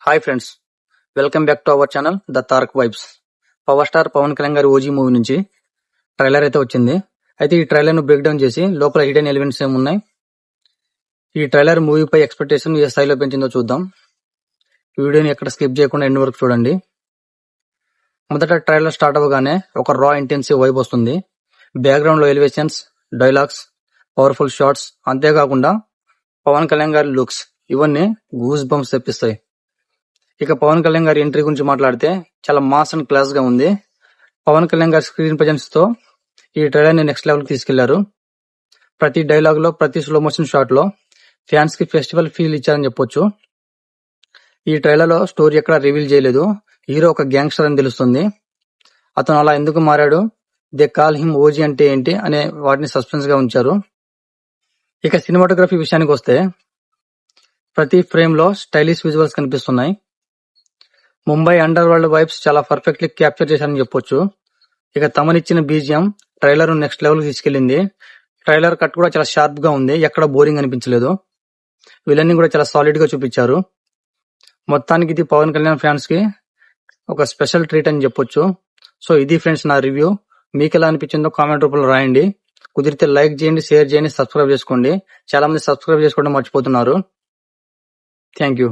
Hi friends, welcome back to our channel the Tarak vibes. Power star Pawan Kalyan గారి OG movie నుంచి trailer అయితే వచ్చింది. అయితే ఈ ట్రైలర్ ను బ్రేక్ డౌన్ చేసి లోపల హిడెన్ ఎలిమెంట్స్ ఏమున్నాయి, ఈ ట్రైలర్ మూవీపై ఎక్స్పెక్టేషన్ ఏ స్థాయిలో పెంచిందో చూద్దాం. ఈ వీడియోని ఎక్కడ స్కిప్ చేయకుండా ఎండ్ వరకు చూడండి. మొదట ట్రైలర్ స్టార్ట్ అవ్వగానే ఒక రా ఇంటెన్సివ్ వైబ్ వస్తుంది. బ్యాక్గ్రౌండ్ లో ఎలివేషన్స్, డైలాగ్స్, పవర్ఫుల్ షాట్స్, అంతేకాకుండా పవన్ కళ్యాణ్ గారి లుక్స్ ఇవన్నీ గూస్ బంప్స్ తెప్పిస్తాయి. ఇక పవన్ కళ్యాణ్ గారి ఎంట్రీ గురించి మాట్లాడితే చాలా మాస్ అండ్ క్లాస్ గా ఉంది. పవన్ కళ్యాణ్ గారి స్క్రీన్ ప్రెజెన్స్ తో ఈ ట్రైలర్ ని నెక్స్ట్ లెవెల్ కి తీసుకెళ్లారు. ప్రతి డైలాగ్ లో, ప్రతి స్లో మోషన్ షాట్ లో ఫ్యాన్స్ కి ఫెస్టివల్ ఫీల్ ఇచ్చారని చెప్పొచ్చు. ఈ ట్రైలర్ లో స్టోరీ ఎక్కడ రివీల్ చేయలేదు. హీరో ఒక గ్యాంగ్స్టర్ అని తెలుస్తుంది. అతను అలా ఎందుకు మారాడు, దే కాల్ హిమ్ ఓజీ అంటే ఏంటి అనే వాటిని సస్పెన్స్ గా ఉంచారు. ఇక సినిమాటోగ్రఫీ విషయానికి వస్తే ప్రతి ఫ్రేమ్ లో స్టైలిష్ విజువల్స్ కనిపిస్తున్నాయి. ముంబై అండర్ వరల్డ్ వైబ్స్ చాలా పర్ఫెక్ట్లీ క్యాప్చర్ చేశారని చెప్పొచ్చు. ఇక తమనిచ్చిన బీజిఎం ట్రైలర్ నెక్స్ట్ లెవెల్ తీసుకెళ్లింది. ట్రైలర్ కట్ కూడా చాలా షార్ప్ గా ఉంది, ఎక్కడ బోరింగ్ అనిపించలేదు. విలన్ కూడా చాలా సాలిడ్ గా చూపించారు. మొత్తానికి ఇది పవన్ కళ్యాణ్ ఫ్యాన్స్ కి ఒక స్పెషల్ ట్రీట్ అని చెప్పొచ్చు. సో ఇది ఫ్రెండ్స్ నా రివ్యూ. మీకు ఎలా అనిపించిందో కామెంట్ రూపంలో రాయండి. కుదిరితే లైక్ చేయండి, షేర్ చేయండి, సబ్స్క్రైబ్ చేసుకోండి. చాలా మంది సబ్స్క్రైబ్ చేసుకోవడం మర్చిపోతున్నారు. Thank you.